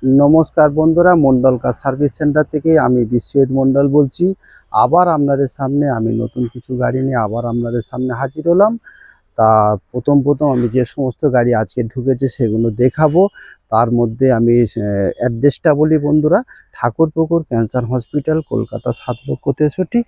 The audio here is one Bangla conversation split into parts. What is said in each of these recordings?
নমস্কার বন্ধুরা, মন্ডল কার সার্ভিস সেন্টার থেকে আমি বিশ্বজিৎ মন্ডল বলছি। আবার আপনাদের সামনে আমি নতুন কিছু গাড়ি নিয়ে আবার আপনাদের সামনে হাজির হলাম। তা প্রথম আমি যে সমস্ত গাড়ি আজকে ঢুকেছে সেগুলো দেখাবো। তার মধ্যে আমি অ্যাড্রেসটা বলি বন্ধুরা। Thakurpukur cancer hospital, Kolkata 7,63,।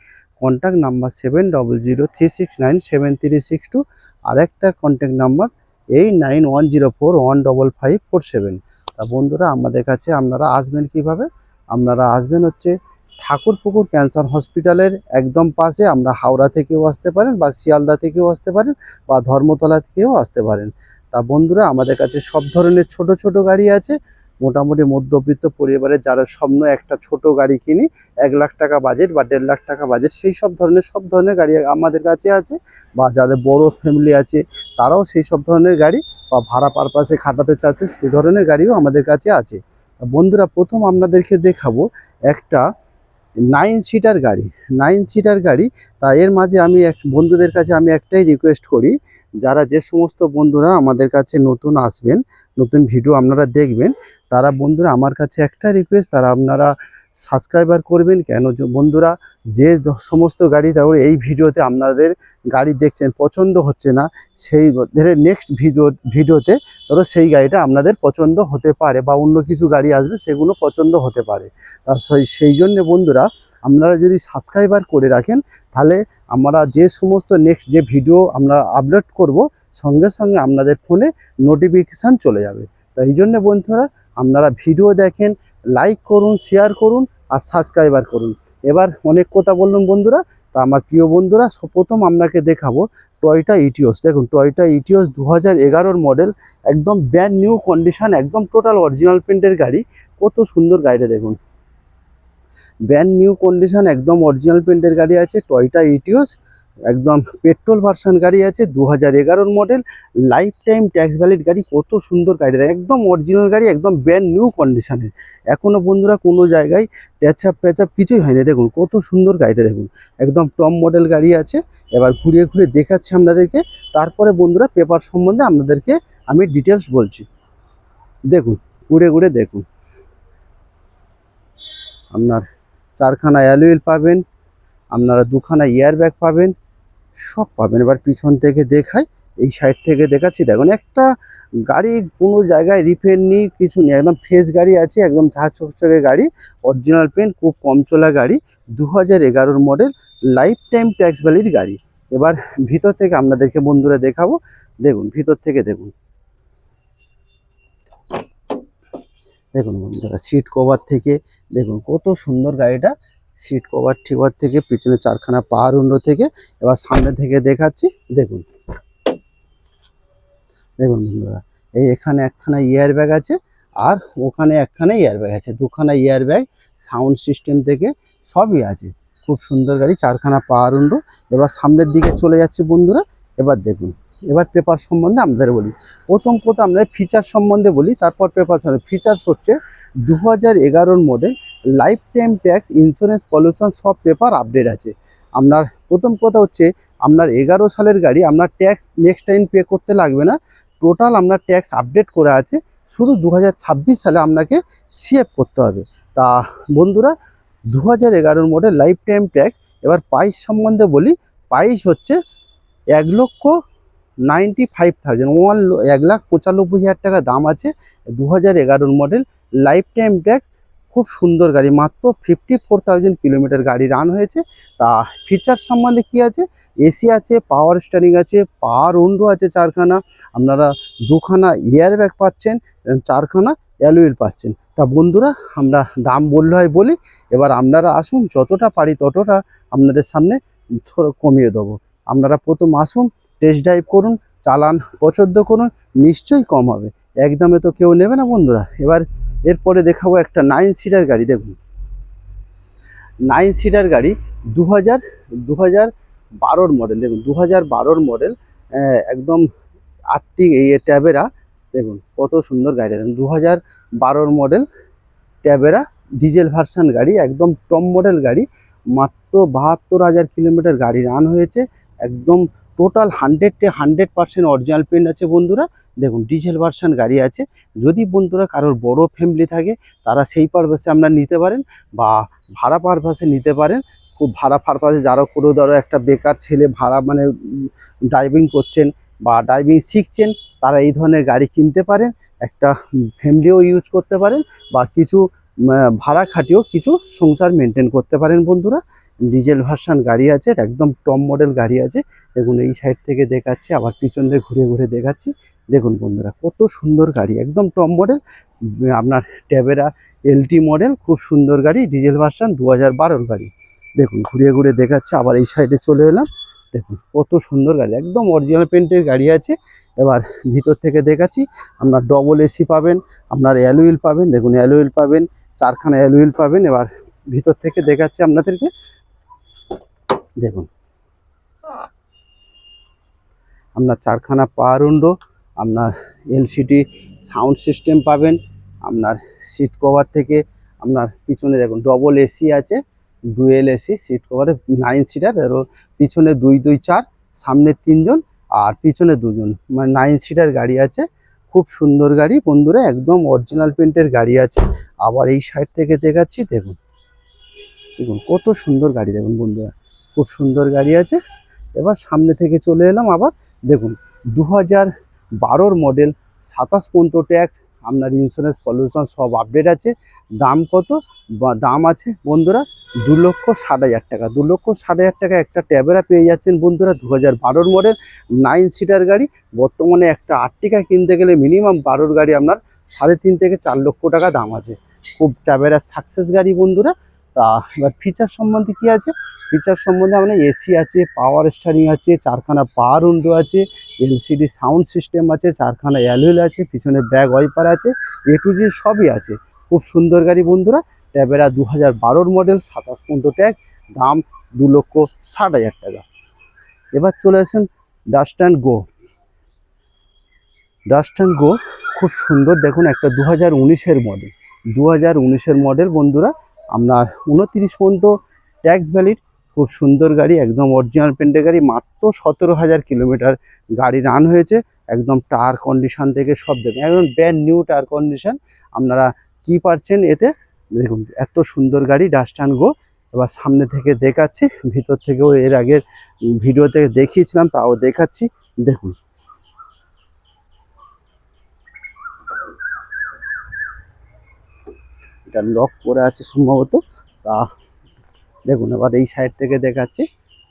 Contact number 7003697362। আরেকটা কন্ট্যাক্ট নাম্বার 8910415547। তা বন্ধুরা, আমাদের কাছে আপনারা আসবেন কিভাবে? আপনারা আসবেন হচ্ছে ঠাকুরপুকুর ক্যান্সার হসপিটালের একদম পাশে। আমরা হাওড়া থেকেও আসতে পারেন বা শিয়ালদা থেকেও আসতে পারেন বা ধর্মতলা থেকেও আসতে পারেন। তা বন্ধুরা, আমাদের কাছে সব ধরনের ছোট ছোট গাড়ি আছে। মোটামুটি মধ্যবিত্ত পরিবারের যারা স্বপ্ন একটা ছোট গাড়ি কিনি, 1 লাখ টাকা বাজেট বা 1.5 লাখ টাকা বাজেট, সেই সব ধরনের গাড়ি আমাদের কাছে আছে। বা যাদের বড় ফ্যামিলি আছে তারাও সেই সব ধরনের গাড়ি বা ভাড়া পারপাসে খাটাতে চাচ্ছে সেই ধরনের গাড়িও আমাদের কাছে আছে। বন্ধুরা, প্রথম আপনাদেরকে দেখাবো একটা 9 সিটার গাড়ি। 9 সিটার গাড়ি। তা এর মাঝে আমি বন্ধুদের কাছে আমি একটাই রিকোয়েস্ট করি, যারা যে সমস্ত বন্ধুরা আমাদের কাছে নতুন আসবেন, নতুন ভিডিও আপনারা দেখবেন, তারা বন্ধুরা আমার কাছে একটা রিকোয়েস্ট, তারা আপনারা সাবস্ক্রাইবার করবেন। কেন বন্ধুরা, যে সমস্ত গাড়ি তারপরে এই ভিডিওতে আপনাদের গাড়ি দেখছেন পছন্দ হচ্ছে না, সেই নেক্সট ভিডিওতে ধরো সেই গাড়িটা আপনাদের পছন্দ হতে পারে বা অন্য কিছু গাড়ি আসবে সেগুলো পছন্দ হতে পারে। সেই জন্য বন্ধুরা, আপনারা যদি সাবস্ক্রাইবার করে রাখেন, তাহলে আমরা যে সমস্ত নেক্সট যে ভিডিও আমরা আপলোড করব সঙ্গে সঙ্গে আপনাদের ফোনে নোটিফিকেশান চলে যাবে। তাই এই জন্য বন্ধুরা, আপনারা ভিডিও দেখেন, লাইক করুন, শেয়ার করুন আর সাবস্ক্রাইবার করুন। এবার অনেক কথা বললাম বন্ধুরা। তা আমার প্রিয় বন্ধুরা, প্রথম আপনাকে দেখাবো টয়োটা ইটিওস। দেখুন, টয়োটা ইটিওস 2011 মডেল, একদম ব্র্যান্ড নিউ কন্ডিশন, একদম টোটাল অরিজিনাল প্রিন্টের গাড়ি। কত সুন্দর গাড়িটা দেখুন, ব্র্যান্ড নিউ কন্ডিশন, একদম অরিজিনাল প্রিন্টের গাড়ি আছে টয়োটা ইটিওস। একদম পেট্রোল ভার্সন গাড়ি আছে, 2011 model, life time tax valid গাড়ি। কত সুন্দর গাড়িটা, একদম অরিজিনাল গাড়ি, একদম ব্র্যান্ড নিউ কন্ডিশনের। এখনও বন্ধুরা কোনো জায়গায় ট্যাচাপ প্যাচাপ কিছুই হয়নি। দেখুন কত সুন্দর গাড়িটা, দেখুন একদম টপ মডেল গাড়ি আছে। এবার ঘুরিয়ে ঘুরিয়ে দেখাচ্ছি আপনাদেরকে, তারপরে বন্ধুরা পেপার সম্বন্ধে আপনাদেরকে আমি ডিটেলস বলছি। দেখুন, ঘুরে ঘুরে দেখুন, আপনার 4খানা অ্যালুইল পাবেন, আপনারা 2খানা এয়ার ব্যাগ পাবেন, সব পাবেন। এবার পিছন থেকে দেখাই, এই সাইড থেকে দেখাচ্ছি। দেখুন, একটা গাড়ির কোনো জায়গায় রিপেয়ার নেই, কিছু নেই, একদম ফ্রেশ গাড়ি আছে, একদম ঝাঁ চকচকে গাড়ি, অরিজিনাল পেন্ট, খুব কম চলা গাড়ি, 2011 model, life time tax valid গাড়ি। এবার ভিতর থেকে আপনাদেরকে বন্ধুরা দেখাবো। দেখুন ভিতর থেকে দেখুন, দেখুন বন্ধুরা, সিট কভার থেকে দেখুন কত সুন্দর গাড়িটা। সিট কভার ঠিকভার থেকে, পিছনে 4খানা পাওয়ার উইন্ডো থেকে। এবার সামনে থেকে দেখাচ্ছি। দেখুন, দেখুন বন্ধুরা, এখানে একখানা এয়ার ব্যাগ আছে আর ওখানে একখানা এয়ার ব্যাগ আছে, 2খানা এয়ার ব্যাগ, সাউন্ড সিস্টেম থেকে সবই আছে। খুব সুন্দর গাড়ি, 4খানা পাওয়ার উইন্ডো। এবার সামনের দিকে চলে যাচ্ছে বন্ধুরা। এবার দেখুন, এবার পেপার সম্বন্ধে আপনাদের বলি। প্রথম আমরা ফিচার সম্বন্ধে বলি, তারপর পেপার। ফিচার্স হচ্ছে 2011 model, life time tax, insurance, pollution, সব পেপার আপডেট আছে। আপনার প্রথম কথা হচ্ছে, আপনার 11 সালের গাড়ি, আপনার ট্যাক্স নেক্সট টাইম পে করতে লাগবে না। টোটাল আপনার ট্যাক্স আপডেট করে আছে, শুধু 2026 সালে আপনাকে সিএফ করতে হবে। তা বন্ধুরা, 2011 মডেল, লাইফ টাইম ট্যাক্স। এবার প্রাইস সম্বন্ধে বলি। প্রাইস হচ্ছে 1,95,000, 1,95,000 টাকা দাম আছে। 2011 মডেল, লাইফ টাইম ট্যাক্স, খুব সুন্দর গাড়ি, মাত্র 54,000 কিলোমিটার গাড়ি রান হয়েছে। তা ফিচার সম্বন্ধে কি আছে? এসি আছে, পাওয়ার স্টিয়ারিং আছে, পাওয়ার উইন্ডো আছে 4খানা, আপনারা 2খানা এয়ার ব্যাগ পাচ্ছেন, 4খানা অ্যালুইল পাচ্ছেন। তা বন্ধুরা, আমরা দাম বললে হয় বলি। এবার আপনারা আসুন, যতটা পারি ততটা আপনাদের সামনে কমিয়ে দেবো। আপনারা প্রথম আসুন, টেস্ট ড্রাইভ করুন, চালান, পছন্দ করুন, নিশ্চয়ই কম হবে। একদমে তো কেউ নেবে না বন্ধুরা। এবার এরপরে দেখাবো একটা 9 সিটার গাড়ি। দেখুন, 9 সিটার গাড়ি, 2012 মডেল। দেখুন 2012 মডেল, একদম ট্যাবেরা। দেখুন কত সুন্দর গাড়ি, দেখুন 2012 মডেল ট্যাবেরা, ডিজেল ভার্সন গাড়ি, একদম টপ মডেল গাড়ি। মাত্র 72,000 কিলোমিটার গাড়ি রান হয়েছে। একদম টোটাল 100% অরিজিনাল পেন্ট আছে বন্ধুরা। দেখুন ডিজেল ভার্সন গাড়ি আছে। যদি বন্ধুরা কারোর বড় ফ্যামিলি থাকে তারা সেই পারপাসে আমরা নিতে পারেন, বা ভাড়া পারপাসে নিতে পারেন। খুব ভাড়া পারপাসে যারা কোনো ধরো একটা বেকার ছেলে ভাড়া মানে ড্রাইভিং করছেন বা ড্রাইভিং শিখছেন, তারা এই ধরনের গাড়ি কিনতে পারেন। একটা ফ্যামিলিও ইউজ করতে পারেন, বা কিছু ভাড়া খাটিয়েও কিছু সংসার মেনটেন করতে পারেন বন্ধুরা। ডিজেল ভার্সন গাড়ি আছে, একদম টপ মডেল গাড়ি আছে। দেখুন এই সাইড থেকে দেখাচ্ছি, আবার পিছন দিয়ে ঘুরে ঘুরে দেখাচ্ছি। দেখুন বন্ধুরা কত সুন্দর গাড়ি, একদম টপ মডেল। আপনার ট্যাভেরা এলটি মডেল, খুব সুন্দর গাড়ি, ডিজেল ভার্সন 2012 গাড়ি। দেখুন ঘুরিয়ে ঘুরে দেখাচ্ছে, আবার এই সাইডে চলে এলাম। দেখুন কত সুন্দর গাড়ি, একদম অরিজিনাল পেন্টের গাড়ি আছে। এবার ভিতর থেকে দেখাচ্ছি, আপনার ডবল এসি পাবেন, আপনার অ্যালুইল পাবেন। দেখুন অ্যালুইল পাবেন, 4খানা অ্যালুইল পাবেন। এবার ভিতর থেকে দেখাচ্ছি আপনাদেরকে। দেখুন আপনার 4খানা পাওয়ার উইন্ডো, আপনার এলসিডি সাউন্ড সিস্টেম পাবেন। আপনার সিট কভার থেকে আপনার পিছনে দেখুন ডবল এসি আছে, ডুয়েল এসি সিট কভারে, 9 সিটার। আর পিছনে 2 2 4, সামনে 3 জন আর পিছনে 2 জন, মানে 9 সিটার গাড়ি আছে। খুব সুন্দর গাড়ি বন্ধুরা, একদম অরিজিনাল পেন্টের গাড়ি আছে। আবার এই সাইড থেকে দেখাচ্ছি, দেখুন দেখুন কত সুন্দর গাড়ি, দেখুন বন্ধুরা খুব সুন্দর গাড়ি আছে। এবার সামনে থেকে চলে এলাম আবার। দেখুন 2012 মডেল, 27 পর্যন্ত ট্যাক্স, আপনার ইন্স্যুরেন্স পলিউশন সব আপডেট আছে। দাম কত? দাম আছে বন্ধুরা 2,60,000 টাকা। 2,60,000 টাকা একটা ট্যাভেরা পেয়ে যাচ্ছেন বন্ধুরা। 2012 মডেল 9 সিটার গাড়ি। বর্তমানে একটা আর্টিকা কিনতে গেলে মিনিমাম 12 গাড়ি আপনার 3.5 থেকে 4 লক্ষ টাকা দাম আছে। খুব ট্যাভেরা সাকসেস গাড়ি বন্ধুরা। তা এবার ফিচার সম্বন্ধে কি আছে? ফিচার সম্বন্ধে আপনার এসি আছে, পাওয়ার স্টারিং আছে, 4খানা পাওয়ার উইন্ডো আছে, এলসিডি সাউন্ড সিস্টেম আছে, 4খানা অ্যালুইল আছে, পিছনে ব্যাক ওয়াইপার আছে, এ টু জি সবই আছে। খুব সুন্দর গাড়ি বন্ধুরা। ট্যাভেরা 2012 মডেল, 27 পর্যন্ত ট্যাক্স, দাম 2,60,000 টাকা। এবার চলে আসেন dust and go. Dust and গো খুব সুন্দর, দেখুন একটা 2019-এর মডেল। 2019-এর মডেল বন্ধুরা, আপনার 29 পর্যন্ত ট্যাক্স ভ্যালিড। খুব সুন্দর গাড়ি, একদম অরিজিনাল পেন্টের গাড়ি। মাত্র 17,000 কিলোমিটার গাড়ি রান হয়েছে। একদম টায়ার কন্ডিশন থেকে সব দেখুন, একদম ব্র্যান্ড নিউ টায়ার কন্ডিশন। আপনারা কি পাচ্ছেন এতে? দেখুন এত সুন্দর গাড়ি ডাস্ট অ্যান্ড গো। এবার সামনে থেকে দেখাচ্ছি, ভিতর থেকেও এর আগের ভিডিওতে দেখিয়েছিলাম, তাও দেখাচ্ছি। দেখুন এটা লক করে আছে সম্ভবত। তা দেখুন এবার এই সাইড থেকে দেখাচ্ছি।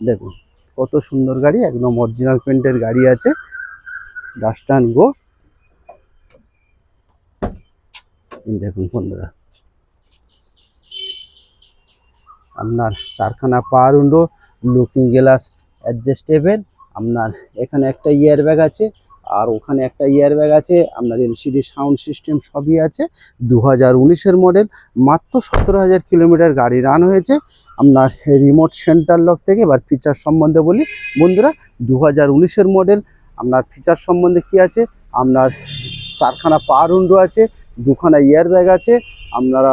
দেখুন কত সুন্দর গাড়ি, একদম অরিজিনাল পেন্টের গাড়ি আছে। Dust and go. দেখুন বন্ধুরা, আপনার 4খানা power window, looking glass adjustable. আপনার এখানে একটা ইয়ার ব্যাগ আছে, আর ওখানে একটা ইয়ার ব্যাগ আছে। আপনার এলসিডি সাউন্ড সিস্টেম সবই আছে। 2019-এর মডেল, মাত্র 17,000 কিলোমিটার গাড়ি রান হয়েছে। আপনার রিমোট সেন্টার লক থেকে। এবার ফিচার সম্বন্ধে বলি বন্ধুরা। 2019-এর মডেল, আপনার ফিচার সম্বন্ধে কি আছে? আপনার 4খানা পাওয়ার উইন্ডো আছে, 2খানা ইয়ার ব্যাগ আছে, আপনারা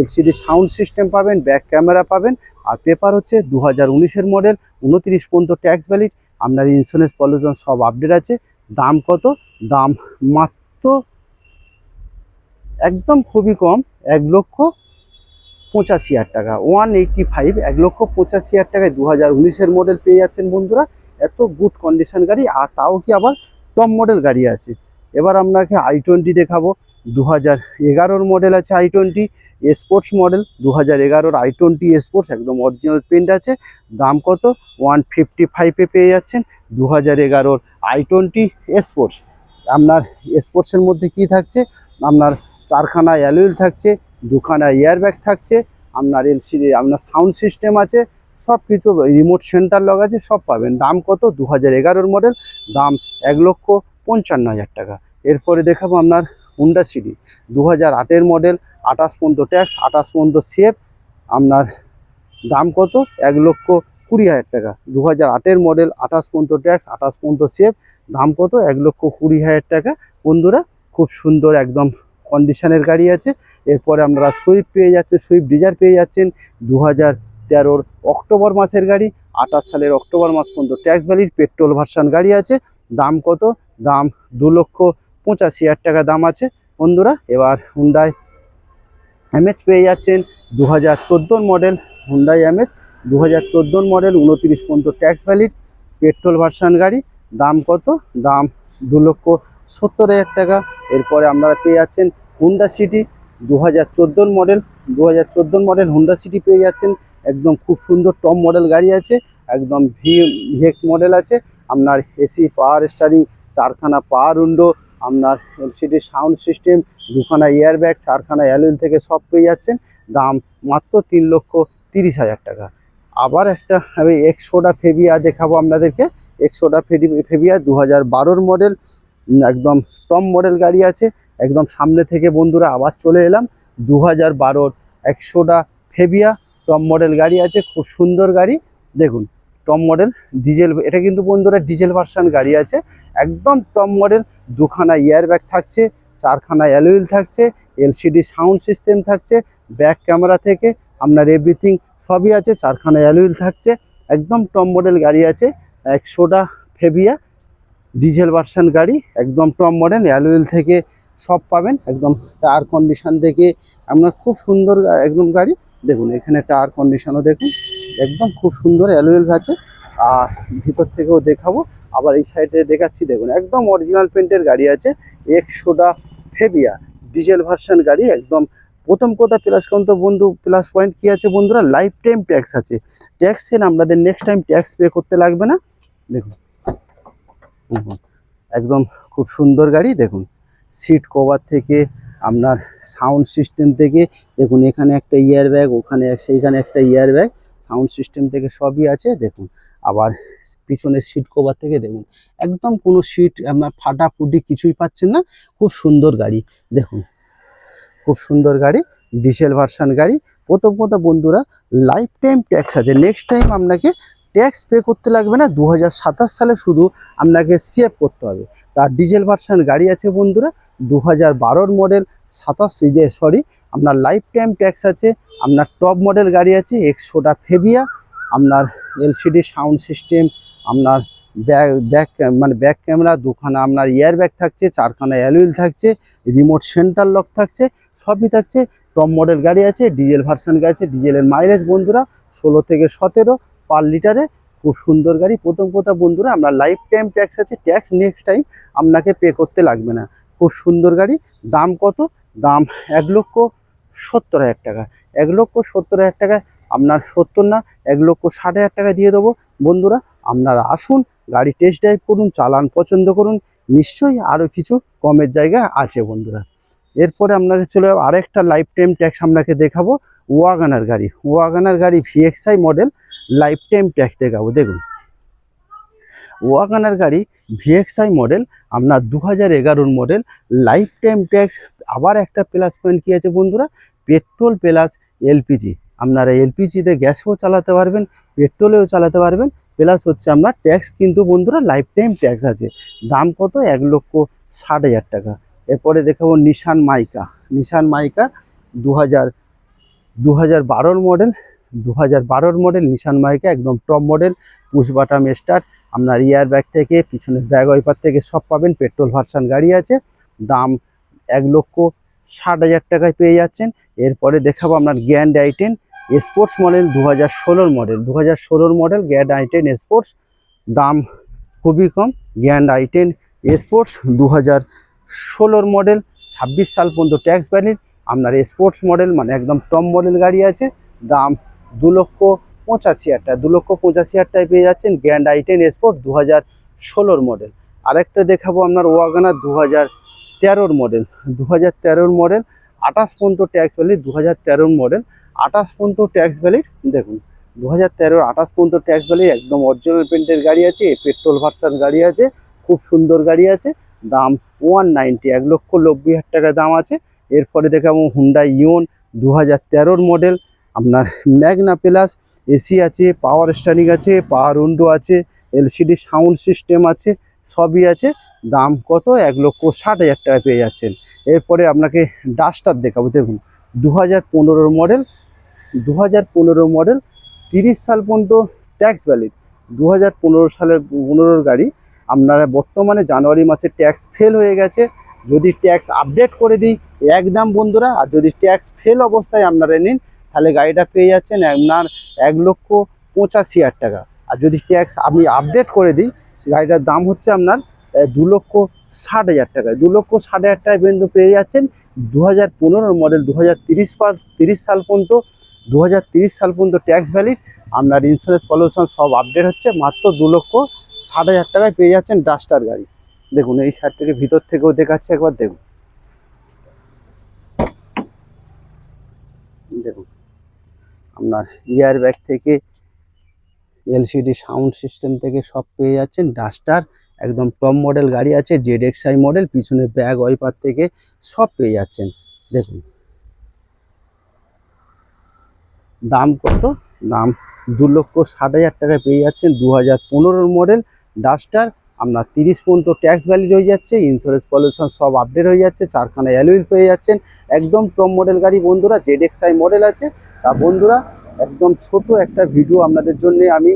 এলসিডি সাউন্ড সিস্টেম পাবেন, ব্যাক ক্যামেরা পাবেন। আর পেপার হচ্ছে 2019-এর মডেল, 29 পর্যন্ত ট্যাক্স ভ্যালিড। আপনার ইন্স্যুরেন্স পলিউশন সব আপডেট আছে। দাম কত? দাম মাত্র একদম খুবই কম, 1,85,000 টাকা। 185, 1,85,000 টাকায় 2019-এর মডেল পেয়ে যাচ্ছেন বন্ধুরা। এত গুড কন্ডিশন গাড়ি, আর তাও কি আবার টপ মডেল গাড়ি আছে। এবার আপনাকে i20 দেখাবো। 2011-র মডেল আছে i20 স্পোর্টস মডেল। 2011-র i20 স্পোর্টস, একদম অরিজিনাল পেন্ট আছে। দাম কত? 155-এ পেয়ে যাচ্ছেন 2011-র i20 স্পোর্টস। আপনার স্পোর্টসের মধ্যে কি থাকছে? আপনার 4খানা অ্যালুইল থাকছে, 2খানা এয়ারব্যাগ থাকছে, আপনার এলসিডি, আপনার সাউন্ড সিস্টেম আছে, সব কিছু, রিমোট সেন্টার লক আছে, সব পাবেন। দাম কত? 2011-র মডেল, দাম 1,55,000 টাকা। এরপরে দেখাবো আপনার হুন্ডা সিটি। 2008-এর মডেল, 28 পর্যন্ত ট্যাক্স, 28 পর্যন্ত সেফ। আপনার দাম কত? 1,20,000 টাকা। 2008-এর মডেল, 28 পর্যন্ত ট্যাক্স, 28 পর্যন্ত সেফ। দাম কত? 1,20,000 টাকা বন্ধুরা। খুব সুন্দর একদম কন্ডিশনের গাড়ি আছে। এরপরে আপনারা সুইফট পেয়ে যাচ্ছেন, সুইফট ডিজায়ার পেয়ে যাচ্ছেন। 2013-র অক্টোবর মাসের গাড়ি, 28 সালের অক্টোবর মাস পর্যন্ত ট্যাক্স ভ্যালিড পেট্রোল ভার্সন গাড়ি আছে। দাম কত? দাম 2,85,000 টাকা দাম আছে বন্ধুরা। এবার হুন্ডাই এমএচ পেয়ে যাচ্ছেন 2014 মডেল। হুন্ডাই এমএচ 2014 মডেল 29 পর্যন্ত ট্যাক্স ভ্যালিড পেট্রোল ভার্সন গাড়ি। দাম কত? দাম 2,70,000 টাকা। এরপরে আপনারা পেয়ে যাচ্ছেন Honda city 2014 model. 2014 model Honda city পেয়ে যাচ্ছেন। একদম খুব সুন্দর টপ মডেল গাড়ি আছে, একদম ভিএক্স মডেল আছে। আপনার এসি পাওয়ার স্টারিং, 4খানা পাওয়ার উইন্ডো, আপনার এলসিডি সাউন্ড সিস্টেম, 2খানা এয়ারব্যাগ, 4খানা অ্যালুইল থেকে সব পেয়ে যাচ্ছেন। দাম মাত্র 3,30,000 টাকা। আবার একটা আমি এক্সোডা ফেবিয়া দেখাবো আপনাদেরকে। এক্সোডা ফেবিয়া 2012 মডেল, একদম টপ মডেল গাড়ি আছে। একদম সামনে থেকে বন্ধুরা আবার চলে এলাম। 2012 এক্সোডা ফেবিয়া টপ মডেল গাড়ি আছে, খুব সুন্দর গাড়ি। দেখুন টপ মডেল ডিজেল, এটা কিন্তু বন্ধুরা ডিজেল ভার্সন গাড়ি আছে, একদম টপ মডেল। 2খানা এয়ারব্যাগ থাকছে, 4খানা অ্যালুইল থাকছে, এলসিডি সাউন্ড সিস্টেম থাকছে, ব্যাক ক্যামেরা থেকে আপনার এভরিথিং সবই আছে, 4খানা অ্যালুইল থাকছে। একদম টপ মডেল গাড়ি আছে এক্সোডা ফেবিয়া ডিজেল ভার্সন গাড়ি, একদম টপ মডেল। অ্যালুইল থেকে সব পাবেন, একদম টায়ার কন্ডিশন থেকে আপনার খুব সুন্দর একদম গাড়ি। দেখুন এখানে টায়ার কন্ডিশনও দেখুন, একদম খুব সুন্দর অ্যালুইল আছে। আর ভিতর থেকেও দেখাবো, আবার এই সাইডে দেখাচ্ছি। দেখুন একদম অরিজিনাল পেন্টের গাড়ি আছে এক্সোডা ফেবিয়া ডিজেল ভার্সন গাড়ি। একদম প্রথম কথা প্লাস বন্ধু প্লাস পয়েন্ট কী আছে বন্ধুরা? লাইফ টাইম ট্যাক্স আছে। ট্যাক্সের আপনাদের নেক্সট টাইম ট্যাক্স পে করতে লাগবে না। দেখুন একদম খুব সুন্দর গাড়ি। দেখুন সিট কভার থেকে আপনার সাউন্ড সিস্টেম থেকে, দেখুন এখানে একটা ইয়ারব্যাগ, ওখানে সেইখানে একটা ইয়ারব্যাগ, সাউন্ড সিস্টেম থেকে সবই আছে। দেখুন আবার পিছনের সিট কভার থেকে দেখুন একদম কোনো সিট আপনার ফাটাফুটি কিছুই পাচ্ছেন না। খুব সুন্দর গাড়ি, দেখুন খুব সুন্দর গাড়ি, ডিজেল ভার্সন গাড়ি। প্রথম কথা বন্ধুরা লাইফ টাইম ট্যাক্স আছে, নেক্সট টাইম আপনাকে ট্যাক্স পে করতে লাগবে না। 2027 সালে শুধু আপনাকে সেভ করতে হবে। তার ডিজেল ভার্সন গাড়ি আছে বন্ধুরা 2012 মডেল, 27 আপনার লাইফ টাইম ট্যাক্স আছে। আপনার টপ মডেল গাড়ি আছে এক্সোডা ফেবিয়া, আপনার এলসিডি সাউন্ড সিস্টেম, আপনার ব্যাক ক্যামেরা, 2খানা আপনার এয়ারব্যাগ থাকছে, 4খানা অ্যালুইল থাকছে, রিমোট সেন্টার লক থাকছে, সবই থাকছে। টপ মডেল গাড়ি আছে, ডিজেল ভার্সন গাড়ি আছে। ডিজেলের মাইলেজ বন্ধুরা 16 থেকে 17 পার লিটারে, খুব সুন্দর গাড়ি। প্রথম কথা বন্ধুরা আমরা লাইফ টাইম ট্যাক্স আছে, ট্যাক্স নেক্সট টাইম আপনাকে পে করতে লাগবে না। খুব সুন্দর গাড়ি। দাম কত? দাম 1,70,000 টাকা। 1,70,000 টাকায় আপনার 70 না 1,60,000 টাকা দিয়ে দেবো বন্ধুরা। আপনারা আসুন, গাড়ি টেস্ট ড্রাইভ করুন, চালান, পছন্দ করুন, নিশ্চয়ই আরও কিছু কমের জায়গা আছে বন্ধুরা। এরপরে আপনাকে চলে যাবো আরেকটা লাইফ টাইম ট্যাক্স আপনাকে দেখাবো, ওয়াগনার গাড়ি। ওয়াগনার গাড়ি VXI model life time tax দেখাবো। দেখুন ওয়াগনার গাড়ি ভিএক্সআই মডেল আপনার 2011 মডেল, লাইফ টাইম ট্যাক্স। আবার একটা প্লাস পয়েন্ট কী আছে বন্ধুরা? Petrol plus LPG. আপনারা এলপিজিতে গ্যাসেও চালাতে পারবেন, পেট্রোলেও চালাতে পারবেন। প্লাস হচ্ছে আপনার ট্যাক্স কিন্তু বন্ধুরা লাইফ টাইম ট্যাক্স আছে। দাম কত? 1,60,000 টাকা। এরপরে দেখাবো নিশান মাইকা। নিশান মাইকা 2012 মডেল, 2012 মডেল নিশান মাইকা, একদম টপ মডেল, পুশ বাটাম স্টার্ট, আপনার ইয়ার ব্যাগ থেকে পিছনের ব্যাগ ওয়াইপার থেকে সব পাবেন। পেট্রোল ভার্সন গাড়ি আছে। দাম 1,60,000 টাকায় পেয়ে যাচ্ছেন। এরপরে দেখাবো আপনার grand i10 sports model 2016 model, 2016 model grand i10 sports. দাম খুবই কম। গ্র্যান্ড i10 স্পোর্টস 2016 মডেল, 26 সাল পর্যন্ত ট্যাক্স ভ্যালিড। আপনার স্পোর্টস মডেল মানে একদম টপ মডেল গাড়ি আছে। দাম 2,85,000 টাকা। 2,85,000 টাকায় পেয়ে যাচ্ছেন গ্র্যান্ড i10 স্পোর্ট 2016 মডেল। আরেকটা দেখাবো আপনার ওয়াগনার 2013 মডেল, 2013 মডেল, 28 পর্যন্ত ট্যাক্স ভ্যালিড। 2013 মডেল, 28 পর্যন্ত ট্যাক্স ভ্যালিড। দেখুন 2013 28 পর্যন্ত ট্যাক্স ভ্যালিড, একদম অরিজিনাল পেন্টের গাড়ি আছে, পেট্রোল ভার্সন গাড়ি আছে, খুব সুন্দর গাড়ি আছে। দাম 190, 1,90,000 টাকা দাম আছে। এরপরে দেখাবো হুন্ডাই ইওন 2013 মডেল, আপনার ম্যাগনা প্লাস, এসি আছে, পাওয়ার স্টারিং আছে, পাওয়ার উইন্ডো আছে, এলসিডি সাউন্ড সিস্টেম আছে, সবই আছে। দাম কত? 1,60,000 টাকা পেয়ে যাচ্ছেন। এরপরে আপনাকে ডাস্টার দেখাবো। দেখুন 2015 মডেল, 2015 মডেল, 30 সাল পর্যন্ত ট্যাক্স ভ্যালিড 2015 সালের 15 গাড়ি। আপনারা বর্তমানে জানুয়ারি মাসে ট্যাক্স ফেল হয়ে গেছে, যদি ট্যাক্স আপডেট করে দিই একদম বন্ধুরা, আর যদি ট্যাক্স ফেল অবস্থায় আপনারা নিন তাহলে গাড়িটা পেয়ে যাচ্ছেন আপনার 1,85,000 টাকা। আর যদি ট্যাক্স আমি আপডেট করে দিই গাড়িটার দাম হচ্ছে আপনার 2,60,000 টাকা। 2,60,000 টাকায় পর্যন্ত পেয়ে যাচ্ছেন 2015 মডেল 2030 সাল পর্যন্ত 2030 সাল পর্যন্ত ট্যাক্স ভ্যালিড। আপনার ইন্স্যুরেন্স পলিউশন সব আপডেট হচ্ছে, মাত্র 2,60,000 টাকায় পেয়ে যাচ্ছেন ডাস্টার গাড়ি। দেখুন এই সাইড থেকে ভিতর থেকেও দেখাচ্ছে, একবার দেখুন। দেখুন আপনার ইয়ার ব্যাগ থেকে এলসিডি সাউন্ড সিস্টেম থেকে সব পেয়ে যাচ্ছেন ডাস্টার, একদম টপ মডেল গাড়ি আছে, ZXi মডেল, পিছনে ব্যাগ ওয়াইপার থেকে সব পেয়ে যাচ্ছেন। দেখুন দাম কত, দাম 2,60,000 টাকায় পেয়ে যাচ্ছেন 2015 মডেল ডাস্টার। আপনার 30 পর্যন্ত ট্যাক্স ভ্যালিড হয়ে যাচ্ছে, ইন্স্যুরেন্স পলিউশন সব আপডেট হয়ে যাচ্ছে, 4খানা অ্যালুইল পেয়ে যাচ্ছেন, একদম টপ মডেল গাড়ি বন্ধুরা, ZXi মডেল আছে। তা বন্ধুরা একদম ছোট একটা ভিডিও আপনাদের জন্য আমি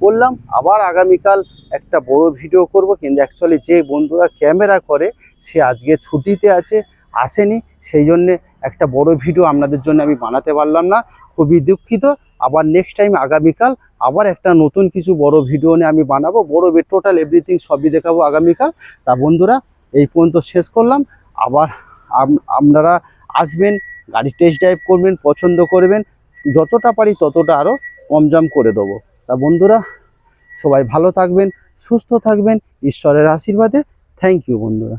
করলাম, আবার আগামীকাল একটা বড় ভিডিও করব, কিন্তু অ্যাকচুয়ালি যে বন্ধুরা ক্যামেরা করে সে আজকে ছুটিতে আছে, আসেনি, সেই জন্যে একটা বড় ভিডিও আপনাদের জন্য আমি বানাতে পারলাম না, খুবই দুঃখিত। আবার নেক্সট টাইম আগামীকাল আবার একটা নতুন কিছু বড় ভিডিও নিয়ে আমি বানাবো, বড় টোটাল এভরিথিং সবই দেখাবো আগামীকাল। তা বন্ধুরা এই পর্যন্ত শেষ করলাম, আবার আপনারা আসবেন, গাড়ি টেস্ট ড্রাইভ করবেন, পছন্দ করবেন, যতটা পারি ততটা আরও কমজম করে দেবো। তা বন্ধুরা সবাই ভালো থাকবেন, সুস্থ থাকবেন, ঈশ্বরের আশীর্বাদে। থ্যাংক ইউ বন্ধুরা।